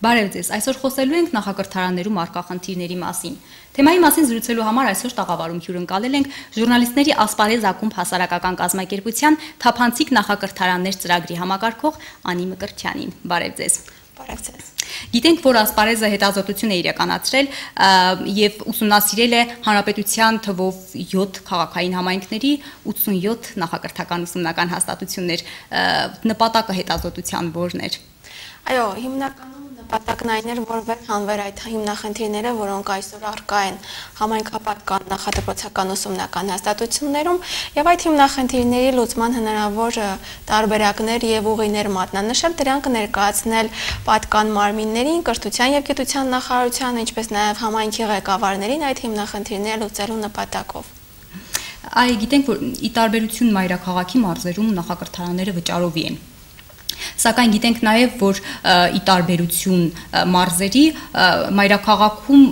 Բարև ձեզ, այսօր խոսելու ենք նախակրթարաններում առկա խնդիրների մասին։ Թեմայի մասին զրուցելու համար այսօր տաղավարում հյուրընկալել ենք ժուրնալիստների ասպարեզ ակումբ հասարակական կազմակերպության թափանցիկ նախակրթարաններ ծրագրի համակարգող Անի Մկրտչյանին։ Բարև ձեզ։ Բարև ձեզ։ Գիտենք, որ ասպարեզը հետազոտություն է իրականացրել եւ ուսումնասիրել է հանրապետության թվով 7 քաղաքային համայնքների 87 նախակրթական ուսումնական հաստատություններ։ Նպատակը հետազոտության որն էր։ Այո, հիմնականում նպատակն այն էր, որ վերհանվեր այդ հիմնախնդիրները, որոնք այսօր առկա են համայնքապատական նախադպրոցական ուսումնական հաստատություններում, եւ այդ հիմնախնդիրների լուծման հնարավոր տարբերակներ եւ ուղիներ մատնանշել, դրանք ներկայացնել պատկան մարմիններին, կրթության եւ գիտության նախարարությանը, ինչպես նաեւ համայնքի ղեկավարներին այդ հիմնախնդիրները լուծելու նպատակով։ Այ գիտենք, որ ի տարբերություն մայրաքաղաքի մարզերում նախակրթարանները վճարովի են։ Սակայն գիտենք նաև, որ ի տարբերություն մարզերի մայրաքաղաքում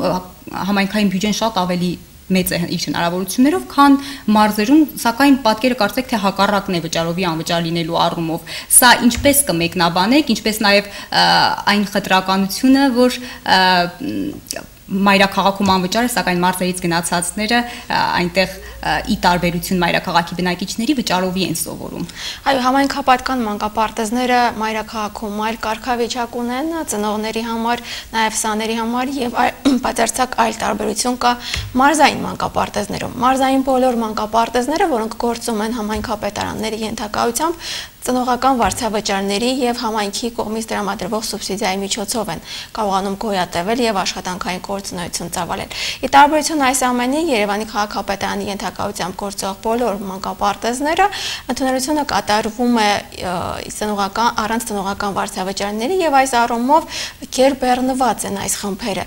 համայնքային բյուջեն շատ ավելի մեծ է իր հնարավորություններով, քան մարզերում, սակայն պատկերը կարծեք թե հակառակն է վճարովի անվճար լինելու առումով։ Սա ինչպես կմեկնաբանեք, ինչպես նաև այն խտրականությունը, որ մայրաքաղաքում անվճար է, սակայն մարզերից գնացածները այնտեղ ի տարբերություն մայրաքաղաքի բնակիչների վճարովի են սովորում։ Այո, համայնքապատկան մանկապարտեզները մայրաքաղաքում այլ կարգավիճակ ունեն ծնողների համար, նաև սաների համար եւ բացարձակ այլ տարբերություն կա մարզային մանկապարտեզներում։ Մարզային բոլոր մանկապարտեզները, որոնք գործում են համայնքապետարանների ենթակայությամբ, ծնողական վարձավճարների եւ համայնքի կողմից տրամադրվող սուբսիդիայի միջոցով են կարողանում գոյատևել եւ աշխատանքային գործունեություն ծավալել։ Ի տարբերություն այս ամենի, Երևանի քաղաքապետարանի ենթակայությամբ գործող բոլոր մանկապարտեզները ընդունելությունը կատարվում է առանց ծնողական վարձավճարների եւ այս առումով գերբեռնված են այս խմբերը,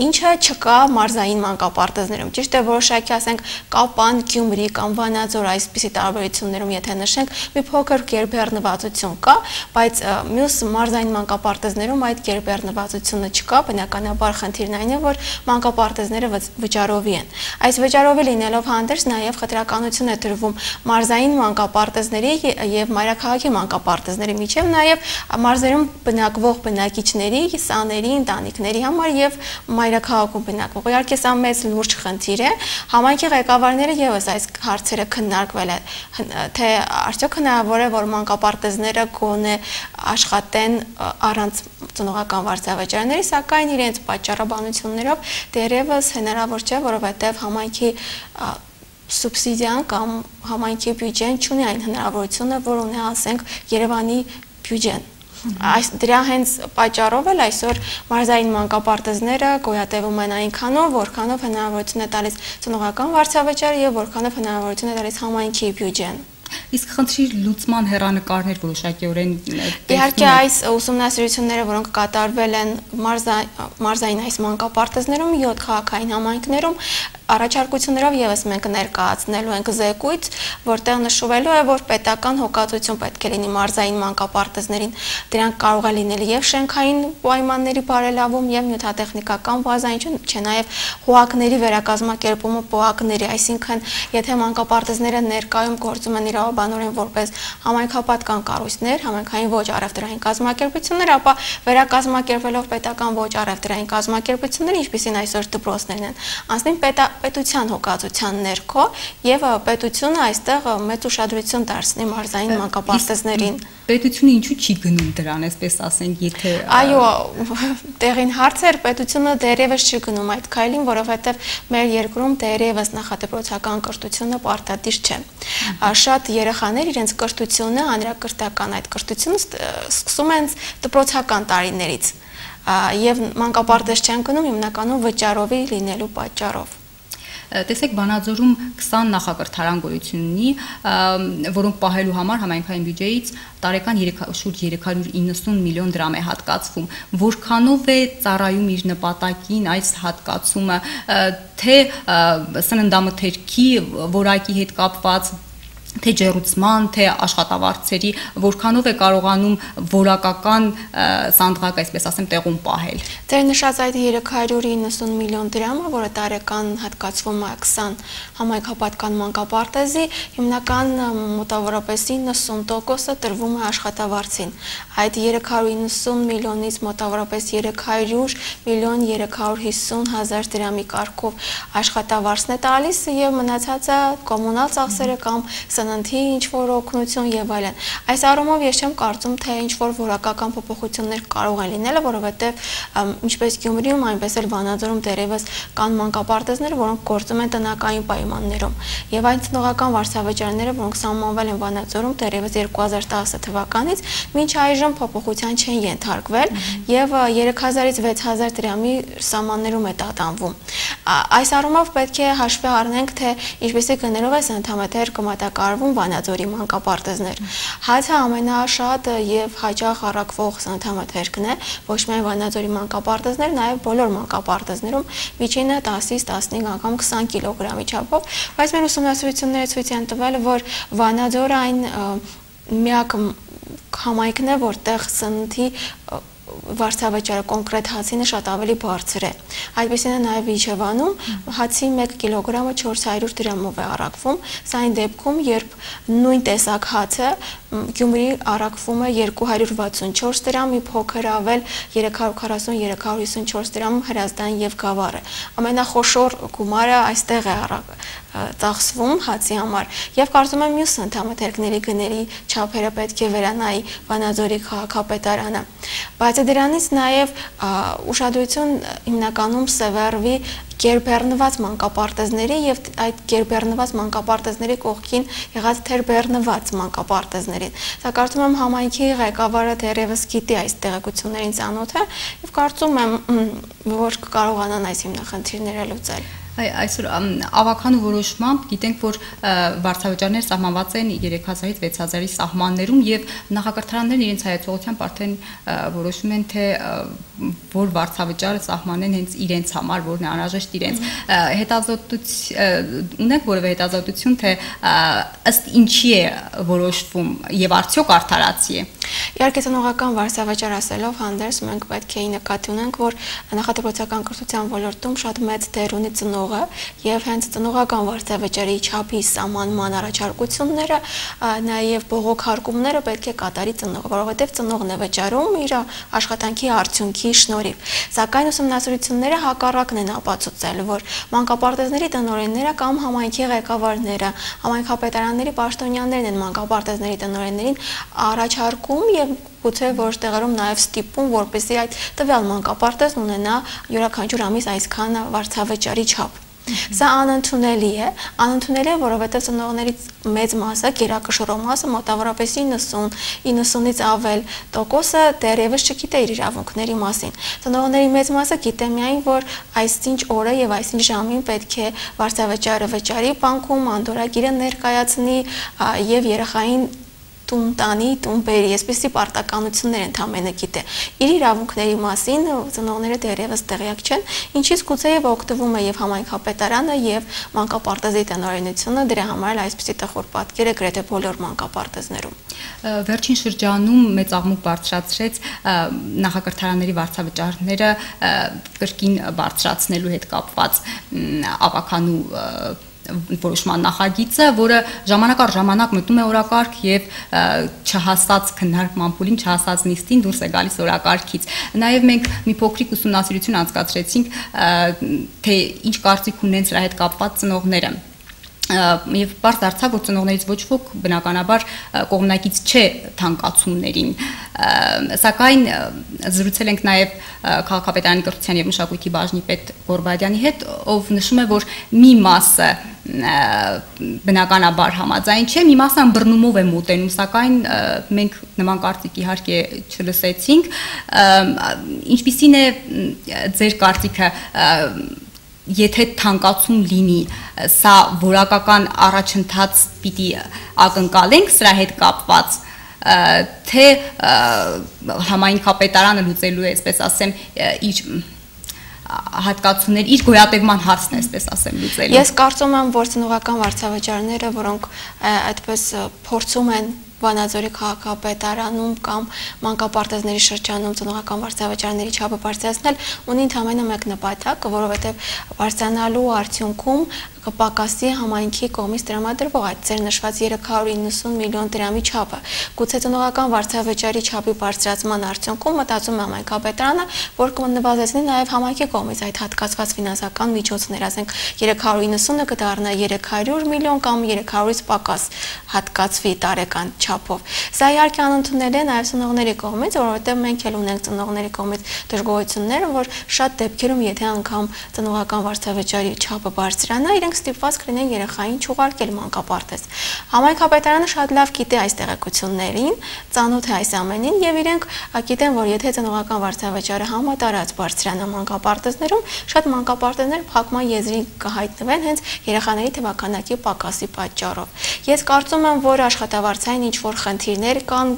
ինչը չկա մարզային մանկապարտեզներում։ Ճիշտ է, որոշակի ասենք Կապան, Գյումրի կամ Վանաձոր այսպիսի տարբերություններում, եթե նշենք, մի փոքր գերբեռնվածություն կա, բայց մյուս մարզային մանկապարտեզներում այդ գերբեռնվածությունը չկա, բնականաբար խնդիրն այն է, որ մանկապարտեզները վճարովի են։ Այս վճարովի լինելով հանդերձ նաև խտրականություն է դրվում մարզային մանկապարտեզների եւ մայրաքաղաքի մանկապարտեզների միջև, նաև մարզերում բնակվող բնակիչների, սաների, ընտանիքների համար եւ մայրաքաղաքում բնակվող։ Իհարկե սա մեծ լուրջ խնդիր է։ Համայնքի ղեկավարները եւս այս հարցերը քննարկվել են, թե արդյոք հնարավոր է, որ մանկապարտեզները գոնե աշխատեն առանց ծնողական վարձավճարների, սակայն իրենց պատճառաբանություններով դեռևս հնարավոր չէ, որովհետև համայնքի սուբսիդիան կամ համայնքի բյուջեն չունի այն հնարավորությունը, որ ունի, ասենք, Երևանի բյուջեն։ Դրա հենց պատճառով էլ այսօր մարզային մանկապարտեզները գոյատևում են այնքանով, որքանով հնարավորություն է տալիս ծնողական վարձավճարը եւ որքանով հնարավորություն է տալիս համայնքի բյուջեն։ Իսկ խնդրի լուծման հեռանկարներ որոշակիորեն իհարկե այս ուսումնասիրությունները, որոնք կատարվել են մարզային այս մանկապարտեզներում 7 քաղաքային համայնքներում, առաջարկություններով եւս մենք ներկայացնելու ենք զեկույց, որտեղ նշվելու է, որ պետական հոգացություն պետք է լինի մարզային մանկապարտեզներին։ Դրանք կարող է լինել եւ շենքային պայմանների բարելավում եւ նյութատեխնիկական բազային, չէ նաեւ հողակների վերակազմակերպումը պոակների, այսինքն եթե մանկապարտեզները ներկայում գործում են իրավաբանորեն որպես համայնքապատկան կառույցներ, համայնքային ոչ առևտրային կազմակերպություններ, ապա վերակազմակերպելով պետական ոչ առևտրային կազմակերպություններ, ինչպիսին այսօր դպրոցներն են, անցնին պետության հոգացության ներքո եւ պետությունը այստեղ մեծ ուշադրություն դարձնի մարզային մանկապարտեզներին։ Պետությունը ինչու չի գնում դրան, այսպես ասենք, եթե Այո, տեղին հարց էր, պետությունը դեռևս չի գնում այդ քայլին, որովհետեւ մեր երկրում դեռևս նախադպրոցական կրթությունը պարտադիր չէ։ Շատ երեխաներ իրենց կրթությունը, հանրակրթական այդ կրթությունը սկսում են դպրոցական տարիներից եւ մանկապարտեզ չեն գնում հիմնականում վճարովի լինելու պատճառով։ Տեսեք, Վանաձորում 20 նախակրթարան գոյություն ունի, որոնք պահելու համար համայնքային բյուջեից տարեկան շուրջ 390 միլիոն դրամ է հատկացվում։ Որքանով է ծառայում իր նպատակին այս հատկացումը, թե սննդամթերքի որակի հետ կապված թե ջեռուցման, թե աշխատավարձերի, որքանով է կարողանում որակական սանդղակ, այսպես ասեմ, տեղում պահել։ Ձեր նշած այդ 390 միլիոն դրամը, որը տարեկան հատկացվում է 20 համայնքապատկան մանկապարտեզի, հիմնական մոտավորապես 90%-ը տրվում է աշխատավարձին։ Այդ 390 միլիոնից մոտավորապես 300 միլիոն 350 հազար դրամի կարգով աշխատավարձն է տալիս եւ մնացածը կոմունալ ծախսերը կամ սննդի ինչ-որ օգնություն եւ այլն։ Այս առումով ես չեմ կարծում, թե ինչ-որ որակական փոփոխություններ կարող են լինել, որովհետեւ ինչպես Գյումրիում, այնպես էլ Վանաձորում դերևս կան մանկապարտեզներ, որոնք գործում են տնական պայմաններում։ Եւ այն ծնողական վարձավճարները, որոնք սահմանվել են Վանաձորում դերևս 2010 թվականից, մինչ այժմ փոփոխության չեն ենթարկվել եւ 3000-ից 6000 դրամի սահմաններում է տատանվում։ Այս առումով պետք է հաշվի առնենք, թե ինչպեսի գներով է սանդամետր կմատակարարվում Վանաձորի մանկապարտեզներ։ Հացը ամենաշատ եւ հաճախ առաքվող սանդամետրն է, ոչ միայն Վանաձորի մանկապարտեզներ, նաեւ բոլոր մանկապարտեզներում միջինը 10-ից 15 անգամ 20 կիլոգրամի չափով, բայց մեր ուսումնասիրությունները ցույց են տվել, որ Վանաձորը այն միակ համայնքն է, որտեղ սննդի վարձավճարը կոնկրետ հացինը շատ ավելի բարձր է։ Այդպիսին է նաև Իջևանում հացի 1 կիլոգրամը 400 դրամով է առաքվում, սա այն դեպքում, երբ նույն տեսակ հացը Գյումրի առաքվում է 264 դրամ, մի փոքր ավել 340-354 դրամ Հրազդան եւ Գավառը։ Ամենախոշոր գումարը այստեղ է ծախսվում հացի համար եւ կարծում եմ մյուս ընդհանրների գների չափերը պետք է վերանայի Վանաձորի քաղաքապետարանը։ Բացի դրանից նաեւ ուշադրություն հիմնականում սևեռվի գերբեռնված մանկապարտեզների եւ այդ գերբեռնված մանկապարտեզների կողքին եղած թերբեռնված մանկապարտեզներին։ Սա կարծում եմ համայնքի ղեկավարը դեռևս գիտի այս տեղեկություններին ծանոթ է եւ կարծում եմ, որ կարողանան այս հիմնախնդիրները լուծել։ Այսօր ավականու որոշմամբ գիտենք, որ վարձավճարներ սահմանված են 3000-ից 6000-ի սահմաններում եւ նախակրթարաններն իրենց հայեցողությամբ արդեն որոշում են, թե որ վարձավճարը սահմանեն հենց իրենց համար, որն է անհրաժեշտ իրենց։ Ունեք որևէ հետազոտություն, թե ըստ ինչի է որոշվում եւ արդյոք արդարացի է։ Իհարկե ծնողական վարձավճար ասելով հանդերձ մենք պետք է նկատի ունենք, որ նախադպրոցական կրթության ոլորտում շատ մեծ դեր ունի ծնողը եւ հենց ծնողական վարձավճարի չափի սահմանման առաջարկությունները, նաեւ բողոքարկումները պետք է կատարի ծնողը, որովհետեւ ծնողն է վճարում իր աշխատանքի արդյունքի շնորհիվ։ Սակայն ուսումնասիրությունները հակառակն են ապացուցել, որ մանկապարտեզների տնօրենները կամ համայնքի ղեկավարները, համայնքապետարանների պաշտոնյաներն են մանկապարտեզների տնօրեններին առաջարկում եւ գուցե որոշ տեղերում նաև ստիպում, որպեսզի այդ տվյալ մանկապարտեզն ունենա յուրաքանչյուր ամիս այսքան վարձավճարի չափ։ Սա անընդունելի է, որովհետև ծնողներից մեծ մասը, գերակշռող մասը, մոտավորապես 90-ից ավել տոկոսը դեռևս չգիտե իր իրավունքների մասին։ Ծնողների մեծ մասը գիտե միայն, որ այսինչ օրը եւ այսինչ ժամին պետք է վարձավճարը վճարի բանկում, անդորրագիրը ներկայացնի եւ երեխային տուն տանի, տուն բերի, այսպիսի պարտականություններ ընդամենը գիտե։ Իր իրավունքների մասին ծնողները դեռևս տեղյակ չեն, ինչից գուցեև օգտվում է եւ համայնքապետարանը եւ մանկապարտեզի տնօրենությունը, դրա համար էլ այսպիսի տխուր պատկեր է գրեթե բոլոր մանկապարտեզներում։ Վերջին շրջանում մեծ աղմուկ բարձրացրեց նախակրթարանների վարձավճարները կրկին բարձրացնելու հետ կապված ավականու որոշման նախագիծը, որը ժամանակ առ ժամանակ մտնում է օրակարգ եւ չհասած քննարկման փուլին, չհասած նիստին դուրս է գալիս օրակարգից։ Նաեւ մենք մի փոքրիկ ուսումնասիրություն անցկացրեցինք, թե ինչ կարծիք ունեն սրա հետ կապված ծնողները։ Եվ բարձ դարձավ, որ ծնողներից ոչ ոք բնականաբար կողմնակից չէ թանկացումներին, սակայն զրուցել ենք նաև քաղաքապետարանի կրթության եւ մշակույթի բաժնի պետ Գորբադյանի հետ, ով նշում է, որ մի մասը բնականաբար համաձայն չէ, մի մասը ըմբռնումով է մոտենում, սակայն մենք նման կարծիք իհարկե չլսեցինք։ Ինչպիսին է ձեր կարծիքը, եթե թանկացում լինի, սա որակական առաջընթաց պիտի ակնկալենք սրա հետ կապված, թե համայնքապետարանը լուծելու է, այսպես ասեմ, իր հատկացումներ իր գոյատևման հարցն է, այսպես ասեմ, լուծելու։ Ես կարծում եմ, որ ծնողական վարձավճարները, որոնք այդպես փորձում են Վանաձորի քաղաքապետարանում կամ մանկապարտեզների շրջանում ծնողական վարձավճարների չափը բարձրացնել, ունի ընդհանրապես մեկ նպատակ, որովհետև բարձրանալու արդյունքում կպակասի համայնքի կողմից տրամադրվող այդ ձեր նշված 390 միլիոն դրամի չափը։ Գուցե ծնողական վարձավճարի չափի բարձրացման արդյունքում մտածում է համայնքապետարանը, որ կնվազեցնի նաև համայնքի կողմից այդ հատկացված ֆինանսական միջոցներ, ասենք 390-ը կդառնա 300 միլիոն կամ 300-ից պակաս հատկացվի տարեկան չափով։ Սա իհարկե անընդունել է նաև ծնողների կողմից, որովհետև մենք էլ ունենք ծնողների կողմից դժգոհություններ, որ շատ դեպքերում եթե անգամ ծնողական վարձավճարի չափը բարձրանա, իրենք ստիպված կլինեն երեխային չուղարկել մանկապարտեզ։ Համայնքապետարանը շատ լավ գիտի այս տեղեկություններին, ծանոթ է այս ամենին եւ իրենք գիտեն, որ եթե ծնողական վարձավճարը համատարած բարձրանա մանկապարտեզներում, շատ մանկապարտեզներ փակման եզրին կհայտնվեն հենց երեխաների թվականակի պակասի պատճառով։ Ես կարծում եմ, որ աշխատավարձային ինչ-որ խնդիրներ կան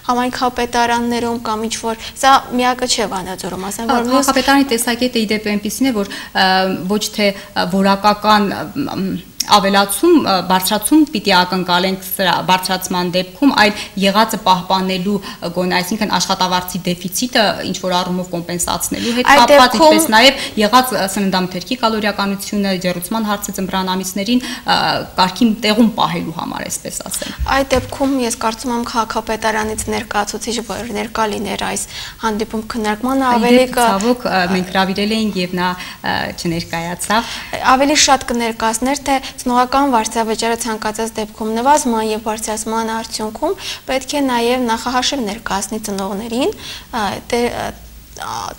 համայնքապետարաններում կամ ինչ-որ սա միակը չէ Վանաձորում, ասեմ, որ Քաղաքապետարանի տեսակետը ի դեպ այնպեսին է, որ ոչ թե որակական ավելացում, բարձրացում պիտի ակնկալենք սրա բարձրացման դեպքում, այլ եղածը պահպանելու գոնե, այսինքն աշխատավարձի դեֆիցիտը ինչ որ առումով կոմպենսացնելու հետ կապված, ինչպես նաև եղած սննդամթերքի կալորիականությունը, ջեռուցման հարցը ծննդյան ամիսներին կարգին տեղում պահելու համար, այսպես ասեմ։ Այդ դեպքում ես կարծում եմ քաղաքապետարանից ներկայացուցիչ ներկա լիներ այս հանդիպում քննարկմանը ավելի ցավոք մենք հրավիրել էինք եւ նա չներկայացավ։ Ավելի շատ կներկայացներ, թե ծնողական վարձավճարը ցանկացած դեպքում նվազման եւ բարձրացման արդյունքում պետք է նաեւ նախահաշիվ ներկայացնի ծնողներին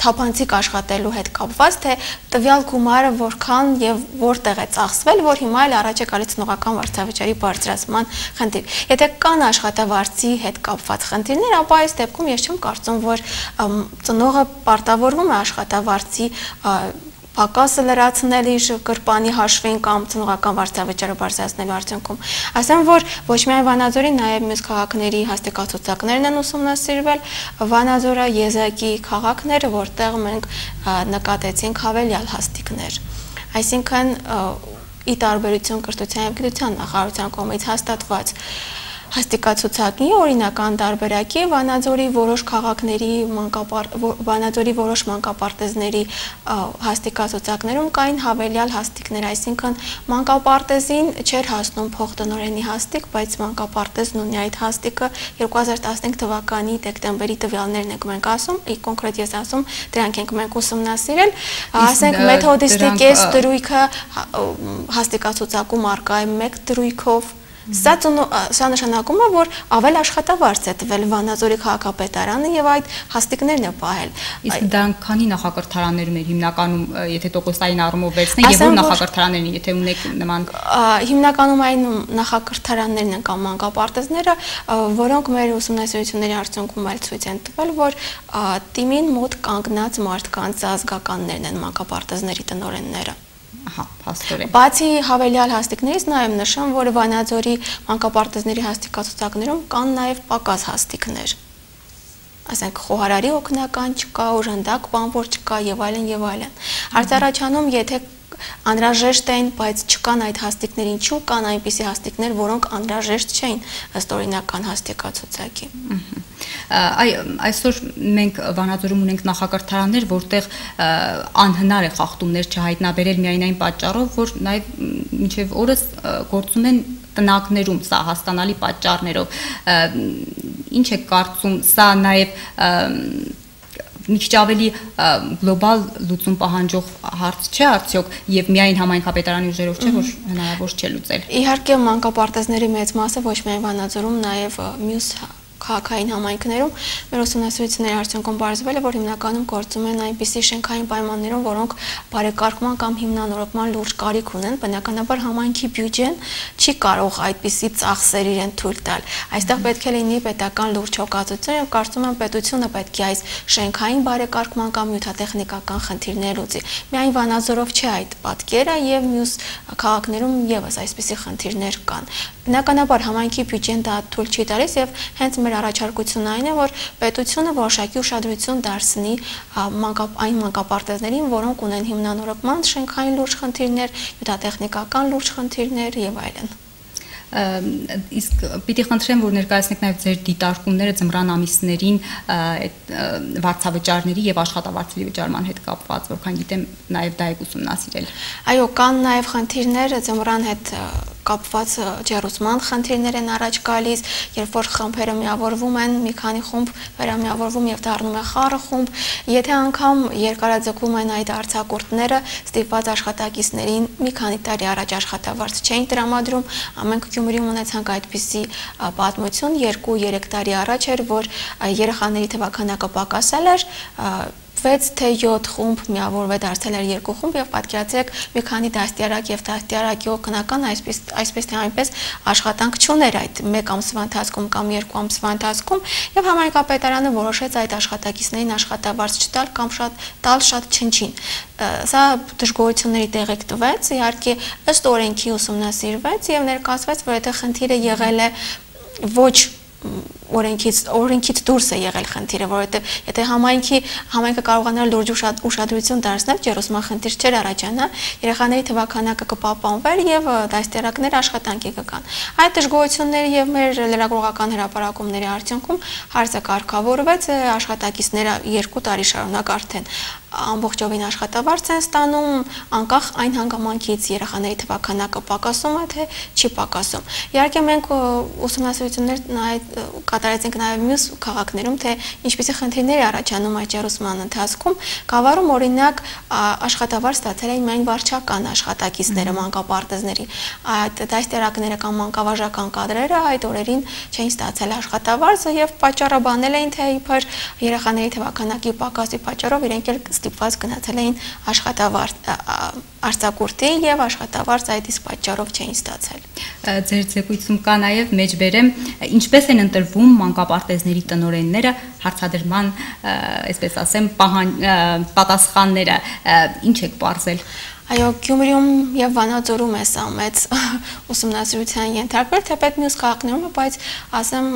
թափանցիկ աշխատելու հետ կապված, թե տվյալ գումարը որքան եւ որտեղ է ծախսվել, որ հիմա էլ առաջ է գալիս ծնողական վարձավճարի բարձրացման խնդիր։ Եթե կան աշխատավարձի հետ կապված խնդիրներ, ապա այս դեպքում ես չեմ կարծում, որ ծնողը պարտավորվում է աշխատավարձի պակասը լրացնել իր կրպանի հաշվին կամ ծնողական վարձավճարը բարձրացնելու արդյունքում։ Ասեմ, որ ոչ միայն Վանաձորի, նաև մյուս քաղաքների հաստիկացուցակներն են ուսումնասիրվել, Վանաձորը եզակի քաղաքն էր, որտեղ մենք նկատեցինք հավելյալ հաստիկներ։ Այսինքն ի տարբերություն կրթության և գիտության նախարարության կողմից հաստատված հաստիկացուցակի օրինական տարբերակի Վանաձորի որոշ քաղաքների Վանաձորի որոշ մանկապարտեզների հաստիկացուցակներում կային հավելյալ հաստիկներ, այսինքն մանկապարտեզին չէր հասնում փոխտնօրենի հաստիկ, բայց մանկապարտեզն ունի այդ հաստիկը 2015 թվականի դեկտեմբերի տվյալներն ենք մենք ասում, կոնկրետ ես ասում, դրանք ենք մենք ուսումնասիրել, ասենք մեթոդիստի կես դրույքը հաստիկացուցակում առկա է 1 դրույքով։ Սա նշանակում է, որ ավել աշխատավարձ է տվել Վանաձորի քաղաքապետարանը եւ այդ հաստիկներն է պահել։ Իսկ դրանք քանի նախակրթարաններում էր հիմնականում, եթե տոկոսային առումով վերցնենք, եւ որ նախակրթարաներին, եթե ունեք նման հիմնականում այն նախակրթարաններն են կամ մանկապարտեզները, որոնք մեր ուսումնասիրությունների արդյունքում էլ ցույց են տվել, որ տիմին մոտ կանգնած մարդկանց ազգականներն են մանկապարտեզների տնօրենները։ Ահա, փաստորեն։ Բացի հավելյալ հաստիկներից նաև նշեմ, որ Վանաձորի մանկապարտեզների հաստիկացուցակներում կան նաև պակաս հաստիկներ։ Ասենք խոհարարի օգնական չկա, օժանդակ բանվոր չկա եւ այլն եւ այլն։ Հարց առաջանում, եթե անհրաժեշտ էին, բայց չկան այդ հաստիկներ, ինչու կան այնպիսի հաստիկներ, որոնք անհրաժեշտ չէին ըստ օրինական հաստիկացուցակի։ Այսօր մենք Վանաձորում ունենք նախակրթարաններ, որտեղ անհնար է խախտումներ չհայտնաբերել միայն այն պատճառով, որ նաև մինչև օրս գործում են տնակներում, սա հասկանալի պատճառներով։ Ինչ է կարծում, սա նաև մի քիչ ավելի գլոբալ լուծում պահանջող հարց չէ արդյոք եւ միայն համայնքապետարանի ուժերով չէ, որ հնարավոր չէ լուծել։ Իհարկե մանկապարտեզների մեծ մասը ոչ միայն Վանաձորում, նաեւ մյուս քաղաքային համայնքներում մեր ուսումնասիրությունների արդյունքում պարզվել է, որ հիմնականում գործում են այնպիսի շենքային պայմաններում, որոնք բարեկարգման կամ հիմնանորոգման լուրջ կարիք ունեն, բնականաբար համայնքի բյուջեն չի կարող այդպիսի ծախսեր իրեն թույլ տալ։ Այստեղ պետք է լինի պետական լուրջ հոգացություն եւ կարծում եմ պետությունը պետք է այս շենքային բարեկարգման կամ նյութատեխնիկական խնդիրներ լուծի։ Միայն Վանաձորով չէ այդ պատկերը եւ մյուս քաղաքներում եւս այսպիսի խնդիրներ կան։ Բնականաբար համայնքի բյուջեն դա թույլ չի տալիս եւ հենց մեր մեր առաջարկությունը այն է, որ պետությունը որոշակի ուշադրություն դարձնի այն մանկապարտեզներին, որոնք ունեն հիմնանորոգման շենքային լուրջ խնդիրներ, հյութատեխնիկական լուրջ խնդիրներ եւ այլն։ Իսկ պիտի խնդրեմ, որ ներկայացնեք նաև ձեր դիտարկումները ձմռան ամիսներին վարձավճարների եւ աշխատավարձերի վճարման հետ կապված, որքան գիտեմ նաև դա եք ուսումնասիրել։ Այո, կան նաև խնդիրներ ձմռան հետ կապված ջեռուցման խնդիրներ են առաջ գալիս, երբ որ խմբերը միավորվում են, մի քանի խումբ վերամիավորվում եւ դառնում է խառը խումբ, եթե անգամ երկարաձգվում են այդ արձակուրդները, ստիպված աշխատակիցներին մի քանի տարի առաջ աշխատավարձ չէին տրամադրում, ամենք Գյումրիում ունեցանք այդպիսի պատմություն 2-3 տարի առաջ էր, որ երեխաների թվաքանակը պակասել էր, 6 թե 7 խումբ միավորվել դարձել էր 2 խումբ եւ պատկերացրեք մի քանի դաստիարակ եւ դաստիարակի օգնական այսպես թե այնպես աշխատանք չուներ այդ 1 ամսվա ընթացքում կամ 2 ամսվա ընթացքում եւ համայնքապետարանը որոշեց այդ աշխատակիցներին աշխատավարձ չտալ կամ տալ շատ չնչին։ Սա դժգոհությունների տեղիք տվեց, իհարկե ըստ օրենքի ուսումնասիրվեց եւ ներկայացվեց, որ եթե խնդիրը եղել է ոչ օրենքից դուրս է եղել խնդիրը, որովհետև եթե համայնքը կարողանար լուրջ ուշադրություն դարձնել, ջեռուցման խնդիր չէր առաջանա, երեխաների թվաքանակը կպահպանվեր եւ դաստիարակներ աշխատանքի կգան։ Այդ դժգոհությունների եւ մեր լրագրողական հրապարակումների արդյունքում հարցը կարգավորվեց, աշխատակիցները 2 տարի շարունակ արդեն ամբողջովին աշխատավարձ են ստանում, անկախ այն հանգամանքից երեխաների թվաքանակը պակասում է թե չի պակասում։ Իհարկե մենք ուսումնասիրություններ կատարեցինք նաև մյուս քաղաքներում, թե ինչպիսի խնդիրներ առաջանում այդ ջեռուցման ընթացքում։ Գավառում օրինակ աշխատավարձ ստացել էին միայն վարչական աշխատակիցները, մանկապարտեզների։ Այդ դաստիարակները կամ մանկավարժական կադրերը այդ օրերին չէին ստացել աշխատավարձը եւ պատճառաբանել էին, թե իբր երեխաների թվաքանակի պակասի պատճառով իրենք էլ ստիպված գնացել էին արձակուրդի եւ աշխատավարձ այդ իսկ պատճառով չէին ստացել։ Ձեր զեկույցում կա նաև մեջբերեմ, ինչպես են ընտրվում մանկապարտեզների տնօրենները, հարցադրման, այսպես ասեմ, պատասխանները, ինչ եք պարզել։ Այո, Գյումրիում եւ Վանաձորում է սա մեծ ուսումնասիրության ենթարկվել, թեպետ մյուս քաղաքներում, բայց ասեմ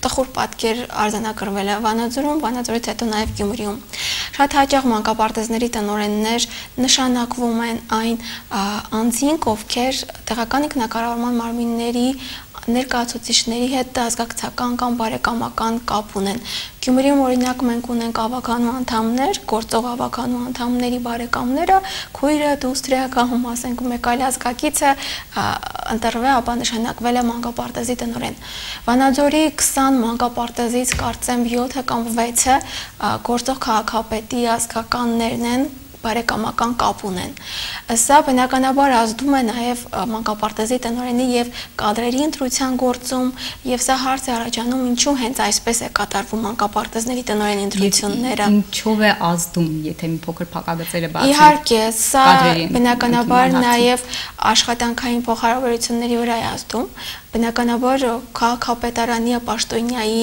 տխուր պատկեր արձանագրվել է Վանաձորում, Վանաձորից հետո նաեւ Գյումրիում։ Շատ հաճախ մանկապարտեզների տնօրեններ նշանակվում են այն անձինք, ովքեր տեղական ինքնակառավարման մարմինների ներկայացուցիչների հետ ազգակցական կամ բարեկամական կապ ունեն։ Գյումրիում օրինակ մենք ունենք ավականու անդամներ, գործող ավականու անդամների բարեկամները, քույրը, դուստրը կամ ասենք մեկ այլ ազգակիցը ընտրվել, ապա նշանակվել է մանկապարտեզի տնօրեն։ Վանաձորի 20 մանկապարտեզից կարծեմ 7-ը կամ 6-ը գործող քաղաքապետի ազգականներն են, բարեկամական կապ ունեն։ Սա բնականաբար ազդում է նաև մանկապարտեզի տնօրենի եւ կադրերի ընտրության գործում եւ սա հարց է առաջանում, ինչու հենց այսպես է կատարվում մանկապարտեզների տնօրենի ընտրությունները։ Ինչով է ազդում, եթե մի փոքր փակագծերը բացի։ Իհարկե, սա բնականաբար նաև աշխատանքային փոխհարաբերությունների վրա է ազդում։ Բնականաբար քաղաքապետարանի պաշտոնյայի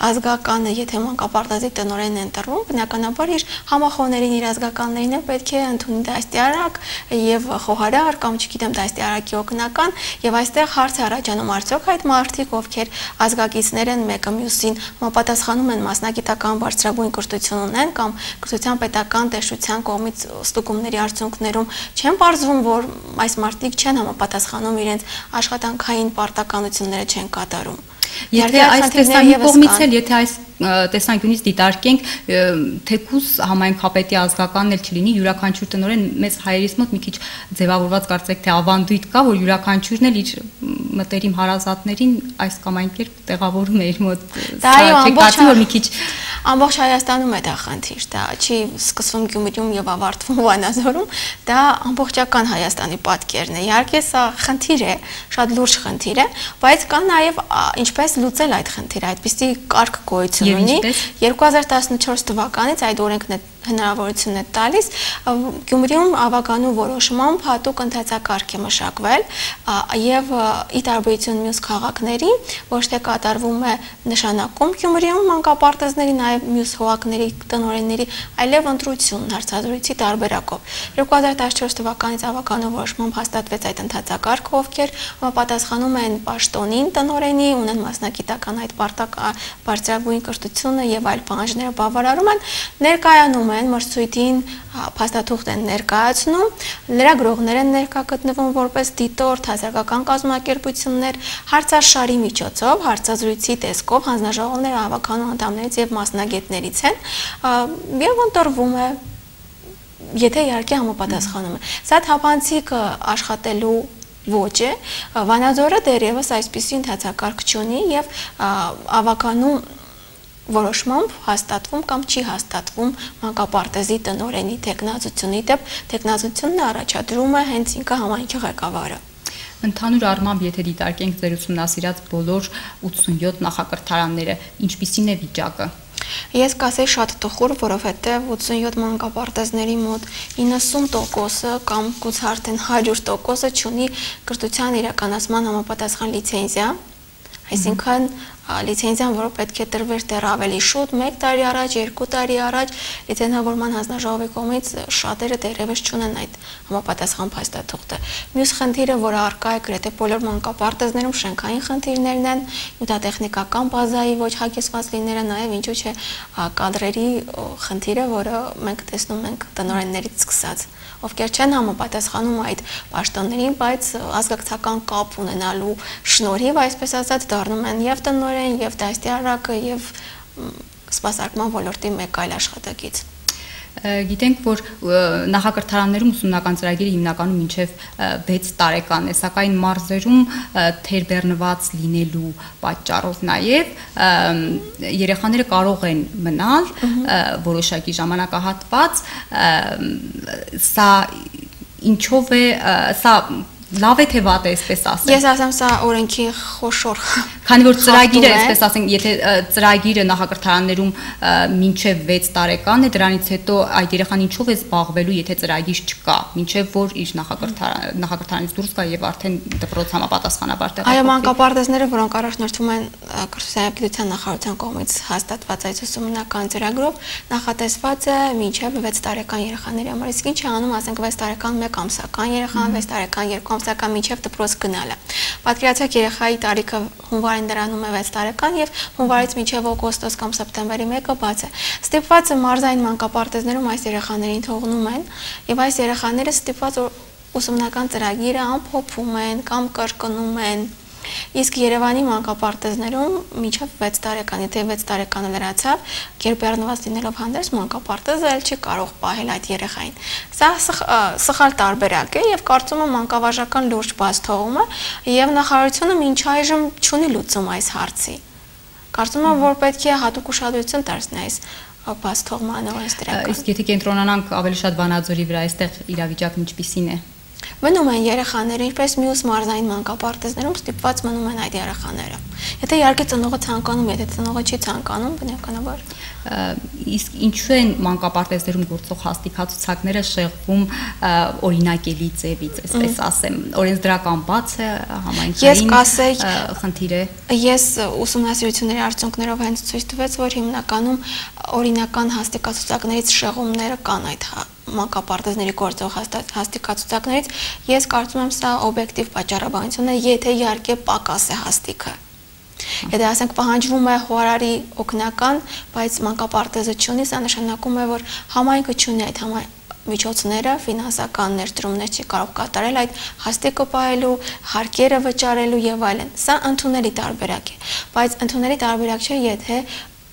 ազգականը, եթե մանկապարտեզի տնօրենն է ընտրվում, բնականաբար իր համախոհներին, իր ազգականներին պետք է ընդունի դաստիարակ եւ խոհարար կամ չգիտեմ դաստիարակի օգնական եւ այստեղ հարց է առաջանում արդյոք այդ մարդիկ, ովքեր ազգակիցներ են, մեկը մյուսին համապատասխանում են մասնագիտական բարձրագույն կրթություն ունեն կամ կրթության պետական տեսչության կողմից ստուգումների արդյունքներում չեն պարզվում, որ այս մարդիկ չեն համապատասխանում իրենց աշխատանքային պարտականությունները չեն կատարում։ Եթե այս տեսանկյունից կողմից էլ, եթե այս տեսանկյունից դիտարկենք, թեկուզ համայնքապետի ազգականն էլ չլինի, յուրաքանչյուր տնօրեն մեծ հայերիս մոտ մի քիչ ձևավորված կարծեք թե ավանդույթ կա, որ յուրաքանչյուրն էլ իր մտերիմ հարազատներին այս կամ այն կերպ տեղավորում է իր մոտ։ Դա այո, կարծում որ մի քիչ ամբողջ Հայաստանում է դա խնդիր, դա չի սկսվում Գյումրիում եւ ավարտվում Վանաձորում, դա ամբողջական Հայաստանի պատկերն է։ Իհարկե սա խնդիր է, շատ լուրջ խնդիր է, բայց կա նաեւ ինչպես լուծել այդ խնդիրը, այդպիսի կարգ գոյություն ունի։ 2014 թվականից այդ օրենքն է հնարավորություն է տալիս։ Գյումրիում ավականու որոշմամբ հատուկ ընթացակարգ է մշակվել եւ ի տարբերություն մյուս քաղաքների ոչ թե կատարվում է նշանակում Գյումրիում մանկապարտեզների, նաեւ մյուս հողակների տնօրենների, այլև ընտրություն հարցազրույցի տարբերակով։ 2014 թվականից ավականու որոշմամբ հաստատվեց այդ ընթացակարգը, ովքեր համապատասխանում են պաշտոնին տնօրենի, ունեն մասնագիտական այդ բարձրագույն կրթությունը եւ այլ պահանջները բավարարում են, ներկայանում են մրցույթին, փաստաթուղթ են ներկայացնում, լրագրողներ են ներկա գտնվում որպես դիտորդ, հասարակական կազմակերպություններ, հարցաշարի միջոցով, հարցազրույցի տեսքով հանձնաժողովները ավականու անդամներից եւ մասնագետներից են եւ ընտրվում է, եթե իհարկե համապատասխանում է։ Սա թափանցիկ աշխատելու ոչ է, Վանաձորը դեռևս այսպիսի ընթացակարգ չունի եւ ավականու որոշմամբ հաստատվում կամ չի հաստատվում մանկապարտեզի տնօրենի թեկնածությունի դեպ թեկնածությունն առաջադրում է հենց ինքը համայնքի ղեկավարը։ Ընդհանուր առմամբ, եթե դիտարկենք ձեր ուսումնասիրած բոլոր 87 նախակրթարանները, ինչպիսին է վիճակը։ Ես կասեի շատ տխուր, որովհետև 87 մանկապարտեզների մոտ 90%-ը կամ գուցե արդեն 100%-ը չունի կրթության իրականացման համապատասխան լիցենզիա, այսինքն լիցենզիան, որը պետք է տրվեր դեռ ավելի շուտ, 1 տարի առաջ, 2 տարի առաջ, լիցենզավորման հանձնաժողովի կողմից շատերը դեռևս չունեն այդ համապատասխան փաստաթուղթը։ Մյուս խնդիրը, որը առկա է գրեթե բոլոր մանկապարտեզներում, շենքային խնդիրներն են, նյութատեխնիկական բազայի ոչ հագեցված լինելը, նաև ինչու՞ չէ կադրերի խնդիրը, որը մենք տեսնում ենք տնօրեններից սկսած, ովքեր չեն համապատասխանում այդ պաշտոններին, բայց ազգակցական կապ ունենալու շնորհիվ, այսպես ասած, դառնում են եւ տնօրեն, եւ դաստիարակը, եւ սպասարկման ոլորտի մեկ այլ աշխատակից։ Գիտենք, որ նախակրթարաններում ուսումնական ծրագիրը հիմնականում մինչև 6 տարեկան է, սակայն մարզերում թերբեռնված լինելու պատճառով նաև երեխաները կարող են մնալ որոշակի ժամանակահատված, սա ինչով է, սա լավ է թե վատ է, այսպես ասեմ։ Ես ասեմ, սա օրենքի խոշոր։ Քանի որ ծրագիրը, այսպես ասենք, եթե ծրագիրը նախակրթարաններում մինչև 6 տարեկան է, դրանից հետո այդ երեխան ինչով է զբաղվելու, եթե ծրագիր չկա, մինչև որ իր նախակրթարանից դուրս գա եւ արդեն դպրոց համապատասխանաբար տեղափոխվի։ Այո, մանկապարտեզները, որոնք առաջնորդվում են կրթության գիտության նախարարության կողմից հաստատված այս ուսումնական ծրագրով, նախատեսված է մինչև 6 տարեկան երեխաների համար։ Իսկ ինչ է անում, ասենք 6 տարեկան 1 ամսական երեխան, 6 տարեկան 2 ամսական մինչև դպրոց գնալը։ Պատկերացրեք, երեխայի տարիքը հունվարին դրանում է 6 տարեկան եւ հունվարից մինչև օգոստոս կամ սեպտեմբերի 1-ը բաց է։ Ստիպված մարզային մանկապարտեզներում այս երեխաներին թողնում են եւ այս երեխաները ստիպված ուսումնական ծրագիրը ամփոփում են կամ կրկնում են։ Իսկ Երևանի մանկապարտեզներում մինչև 6 տարեկան, եթե 6 տարեկանը լրացավ, գերբեռնված լինելով հանդերձ մանկապարտեզը էլ չի կարող պահել այդ երեխային։ Սա սխալ տարբերակ է եւ կարծում եմ մանկավարժական լուրջ բաց թողում է եւ նախարարությունը մինչ այժմ չունի լուծում այս հարցի։ Կարծում եմ, որ պետք է հատուկ ուշադրություն դարձնել այս բաց թողման օրենսդրական։ Իսկ եթե կենտրոնանանք ավելի շատ Վանաձորի վրա, այստեղ իրավիճակն ինչպիսին է։ Մնում են երեխաները, ինչպես մյուս մարզային մանկապարտեզներում ստիպված մնում են այդ երեխաները։ Եթե իհարկե ծնողը ցանկանում, եթե ծնողը չի ցանկանում, բնականաբար։ Իսկ ինչու են մանկապարտեզներում գործող հաստիկացուցակները շեղվում օրինակելի ձևից, այսպես ասեմ, օրենսդրական բաց է, համայնքային խնդիր է։ Ես ուսումնասիրությունների արդյունքներով հենց ցույց տվեց, որ հիմնականում օրինական հաստիկացուցակներից շեղումները կան այդ մանկապարտեզների գործող հաստիկացուցակներից։ Ես կարծում եմ, սա օբյեկտիվ պատճառաբանություն է, եթե իհարկե պակաս է հաստիկը։ Եթե ասենք պահանջվում է խոհարարի օգնական, բայց մանկապարտեզը չունի, սա նշանակում է, որ համայնքը չունի այդ միջոցները, ֆինանսական ներդրումներ չի կարող կատարել այդ հաստիկը պահելու, հարկերը վճարելու եւ այլն։ Սա ընդունելի տարբերակ է, բայց ընդունելի տարբերակ չէ, եթե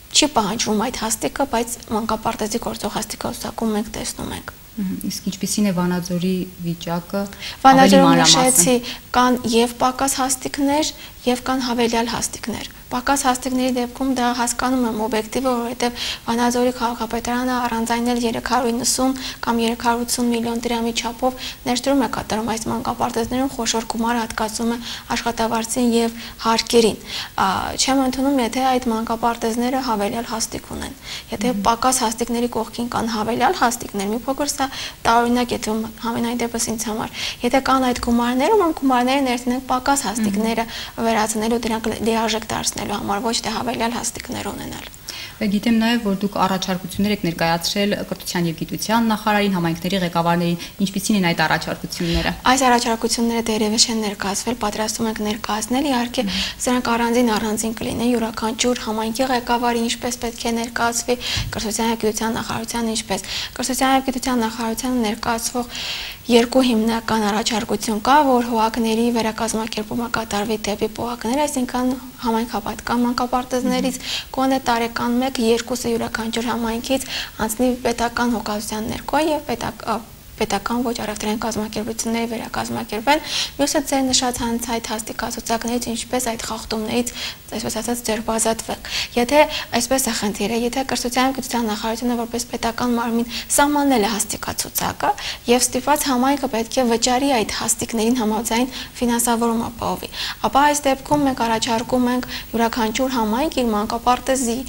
չի պահանջվում այդ հաստիկը, բայց մանկապարտեզի գործող հաստիկացուցակում մենք տեսնում ենք։ Իսկ ինչպիսին է Վանաձորի վիճակը։ Վանաձորում նշեցի, կան եւ պակաս հաստիկներ, եւ կան հավելյալ հաստիկներ։ Պակաս հաստիկների դեպքում դա հասկանում եմ օբյեկտիվը, որովհետև Վանաձորի քաղաքապետարանը առանձնել 390 կամ 380 միլիոն դրամի չափով ներդրում է կատարում այս մանկապարտեզներում, խոշոր գումար հատկացում է աշխատավարձին եւ հարկերին։ Չեմ ընդունում, եթե այդ մանկապարտեզները հավելյալ հաստիկ ունեն։ Եթե պակաս հաստիկների կողքին կան հավելյալ հաստիկներ, մի փոքր սա տարօրինակ է թվում համենայն դեպս ինձ համար։ Եթե կան այդ գումարները, ում գումարները ներդնենք պակաս հաստիկները վերացնելու, դրանք լիարժեք դարձնելու համար, ոչ թե հավելյալ հաստիկներ ունենալ։ Գիտեմ նաև, որ դուք առաջարկություններ եք ներկայացրել կրթության եւ գիտության նախարարին, համայնքների ղեկավարներին, ինչպիսին են այդ առաջարկությունները։ Այս առաջարկությունները դերևս չեն ներկայացվել, պատրաստում ենք ներկայացնել, իհարկե սրանք առանձին կլինեն յուրաքանչյուր համայնքի ղեկավարի ինչպես պետք է ներկայացվի, կրթության եւ գիտության նախարարության ինչպես։ Կրթության եւ գիտության նախարարությանը ներկայացվող երկու հիմնական առաջարկություն կա, որ ՀՕԱԿ-ների վերակազմակերպումը կատարվի դեպի ՊՕԱԿ-ներ, այսինքն համայնքապատկան մանկապարտեզներից գոնե տարեկան 1-2-ը յուրաքանչյուր համայնքից անցնի պետական հոգացության ներքո եւ պետական ոչ առևտրային կազմակերպությունների վերակազմակերպեն, մյուսը ձեր նշած հանցայթ հաստիկացուցակներից, ինչպես այդ խախտումներից, այսպես ասած, ձերբազատվեք։ Եթե այսպես է խնդիրը, եթե կրթության եւ գիտության նախարարությունը որպես պետական մարմին սահմանել է հաստիկացուցակը եւ ստիպված համայնքը պետք է վճարի այդ հաստիկներին համաձայն ֆինանսավորում ապահովի, ապա այս դեպքում մենք առաջարկում ենք յուրաքանչյուր համայնք իր մանկապարտեզի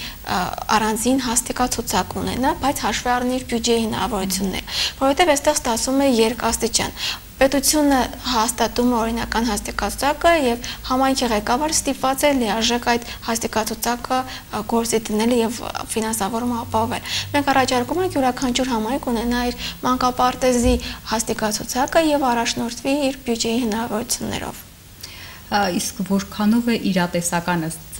առանձին հաստիկացուցակ ունենա, բայց հաշվի առնի իր բյուջեի հնարավորությունները, որովհետեւ այստեղ ստացվում է երկաստիճան։ Պետությունը հաստատում է օրինական հաստիկացուցակը եւ համայնքի ղեկավարը ստիպված է լիարժեք այդ հաստիկացուցակը գործի դնել եւ ֆինանսավորումը ապահովել։ Մենք առաջարկում ենք յուրաքանչյուր համայնք ունենա իր մանկապարտեզի հաստիկացուցակը եւ առաջնորդվի իր բյուջեի հնարավորություններով։ Իսկ որքանով է իրատեսական ըստ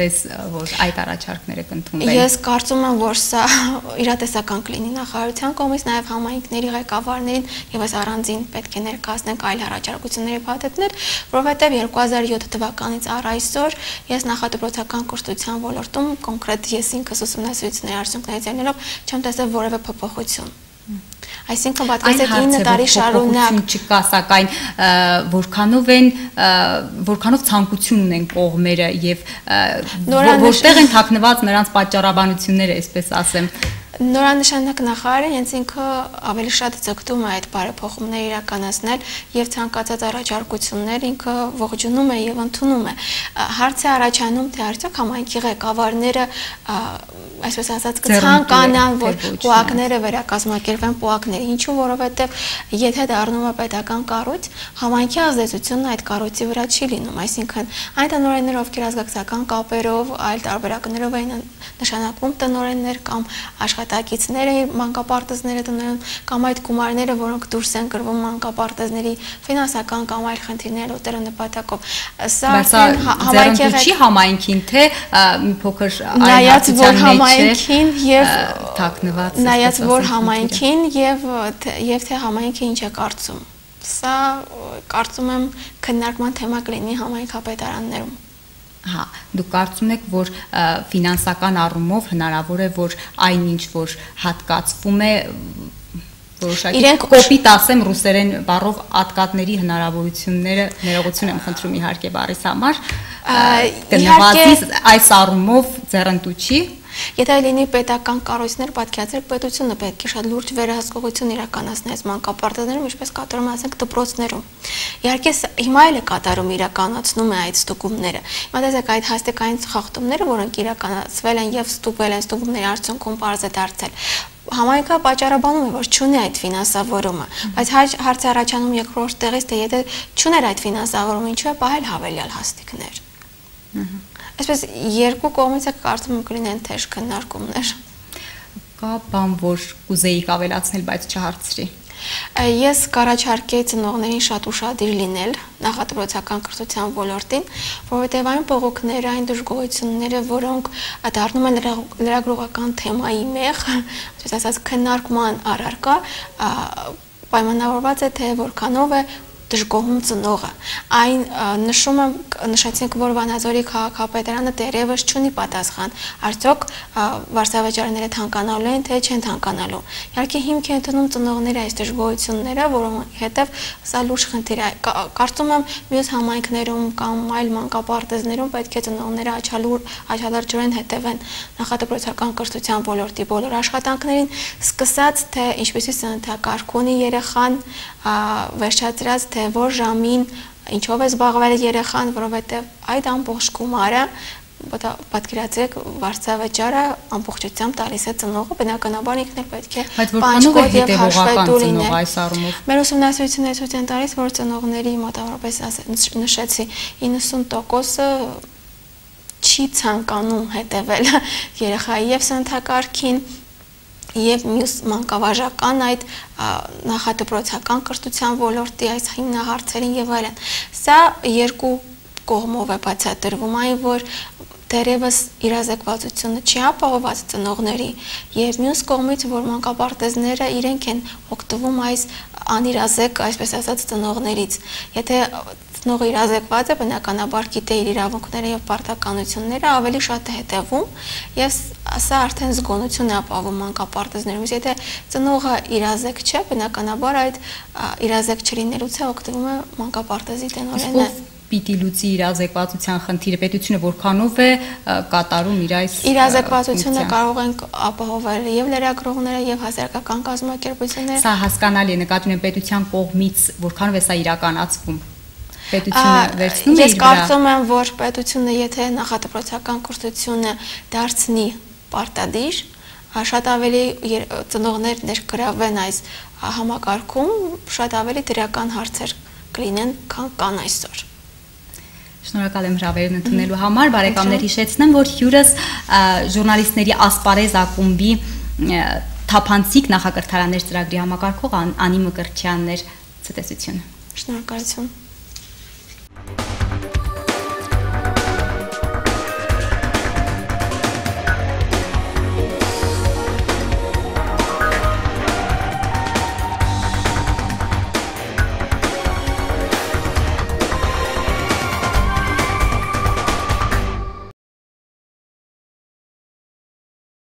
որ այդ առաջարկները կընդունվեն։ Ես կարծում եմ, որ սա իրատեսական կլինի նախարարության կողմից, նաև համայնքների ղեկավարներին եւ այս առանձին պետք է ներկայացնենք այլ առաջարկությունների փաթեթներ, որովհետեւ 2007 թվականից առ այսօր ես նախադպրոցական կրթության ոլորտում կոնկրետ ես ինքս ուսումնասիրությունների արդյունքներից ելնելով չեմ տեսել որևէ փոփոխություն։ Այսինքն պատկերացրեք 9 տարի շարունակ չկա, սակայն որքանով ցանկություն ունեն կողմերը եւ որտեղ են թաքնված նրանց պատճառաբանությունները, այսպես ասեմ։ Նորանշանակ նախարարը հենց ինքը ավելի շատ ձգտում է այդ բարեփոխումները իրականացնել եւ ցանկացած առաջարկություններ ինքը ողջունում է եւ ընդունում է։ Հարց է առաջանում, թե արդյոք համայնքի ղեկավարները այսպես ասած կցանկանան, որ ՊՕԱԿ-ները վերակազմակերպեն ՊՕԱԿ-ների, ինչու, որովհետեւ եթե դառնում է պետական կառույց, համայնքի ազդեցությունն այդ կառույցի վրա չի լինում, այսինքն այն տնօրենները, ովքեր ազգակցական կապերով, այլ տարբերակներով են նշանակվում տնօրեններ կամ աշխատակիցները մանկապարտեզները տնօրեն կամ այդ գումարները, որոնք դուրս են գրվում մանկապարտեզների ֆինանսական կամ այլ խնդիրներ լուծելու նպատակով։ Սա համայնքի համայնքին թե մի փոքր նայած որ համայնքին եւ թաքնված նայած որ համայնքին եւ թե համայնքը ինչ է կարծում։ Սա կարծում եմ քննարկման թեմա կլինի համայնքապետարաններում։ Հա, դուք կարծում եք, որ ֆինանսական առումով հնարավոր է, որ այնինչ որ հատկացվում է որոշակի կոպիտ ասեմ ռուսերեն բառով ատկատների հնարավորությունները ներողություն եմ խնդրում իհարկե բառիս համար գնվածից այս առումով ձեռնտու չի։ Եթե լինի պետական կառույցներ, պատկերացրեք պետությունը պետք է շատ լուրջ վերահսկողություն իրականացնի այս մանկապարտեզներում, ինչպես կատարում է ասենք դպրոցներում։ Իհարկե հիմա էլ է կատարում իրականացնում է այդ ստուգումները։ Հիմա տեսեք այդ հաստիկային խախտումները, որոնք իրականացվել են եւ ստուգվել են, ստուգումների արդյունքում պարզ է դարձել։ Համայնքը պատճառաբանում է, որ չունի այդ ֆինանսավորումը, բայց հարց է առաջանում երկրորդ տեղից, թե եթե չուներ այդ ֆինանսավորումը, ինչու է պահել հավելյալ հաստիկներ։ Այսպես երկու կողմից է կարծում եմ կլինեն թեժ քննարկումներ։ Կա բան, որ կուզեիք ավելացնել, բայց չհարցրի։ Ես կառաջարկեի ծնողներին շատ ուշադիր լինել նախադպրոցական կրթության ոլորտին, որովհետև այն բողոքները, այն դժգոհությունները, որոնք դառնում են լրագրողական թեմայի մեղ, այսպես ասած քննարկման առարկա, պայմանավորված է թե որքանով է դժգոհում ծնողը։ Այն նշեցինք, որ Վանաձորի քաղաքապետարանը դեռևս չունի պատասխան, արդյոք վարձավճարները թանկանալու են, թե չեն թանկանալու։ Իհարկե հիմք են դնում ծնողների այս դժգոհությունները, որովհետև սա լուրջ խնդիր է։ Կարծում եմ մյուս համայնքներում կամ այլ մանկապարտեզներում պետք է ծնողները աչալրջորեն հետևեն նախադպրոցական կրթության ոլորտի բոլոր աշխատանքներին, սկսած թե ինչպեսի սննդակարգ ունի երեխան, վերջացրած թե որ ժամին ինչով է զբաղվել երեխան, որովհետև այդ ամբողջ գումարը պատկերացրեք վարձավճարը ամբողջությամբ տալիս է ծնողը, բնականաբար ինքն էլ պետք է պանջկոտ եւ հաշվետու լինել այս առումով։ Մեր ուսումնասիրությունները ցույց են տալիս, որ ծնողների մոտավորապես նշեցի 90%-ը չի ցանկանում հետևել երեխայի եւ սննդակարգին եւ մյուս մանկավարժական այդ նախադպրոցական կրթության ոլորտի այս հիմնահարցերին եւ այլն։ Սա երկու կողմով է բացատրվում, այն որ դեռևս իրազեկվածությունը չի ապահովված ծնողների եւ մյուս կողմից որ մանկապարտեզները իրենք են օգտվում այս անիրազեկ, այսպես ասած, ծնողներից։ Եթե ծնողը իրազեկված է, բնականաբար գիտե իր իրավունքները եւ պարտականությունները, ավելի շատ է հետևում եւ սա արդեն զգոնություն է ապահովում մանկապարտեզներում։ Եթե ծնողը իրազեկ չէ, բնականաբար այդ իրազեկ չլինելուց է օգտվում է մանկապարտեզի տնօրենը։ Պիտի լուծի իրազեկվածության խնդիրը, պետությունը որքանով է կատարում իր այս իրազեկվածությունը կարող են ապահովել եւ լրագրողները եւ հասարակական կազմակերպությունները։ Սա հասկանալի է, նկատի ունեմ պետության կողմից որքանով է սա իրականացվում։ Պետությունը վերցնում է իր վրա։ Ես կարծում եմ, որ պետությունը եթե նախադպրոցական կրթությունը դարձնի պարտադիր, շատ ավելի ծնողներ ներգրավեն այս համակարգում, շատ ավելի դրական հարցեր կլինեն, քան կան այսօր։ Շնորհակալ եմ հրավերն ընդունելու համար, բարեկամներ հիշեցնեմ, որ հյուրս ժուրնալիստների ասպարեզ ակումբի թափանցիկ նախակրթարաններ ծրագրի համակարգող Անի Մկրտչյանն էր։ Ցտեսություն։ Շնորհակալություն։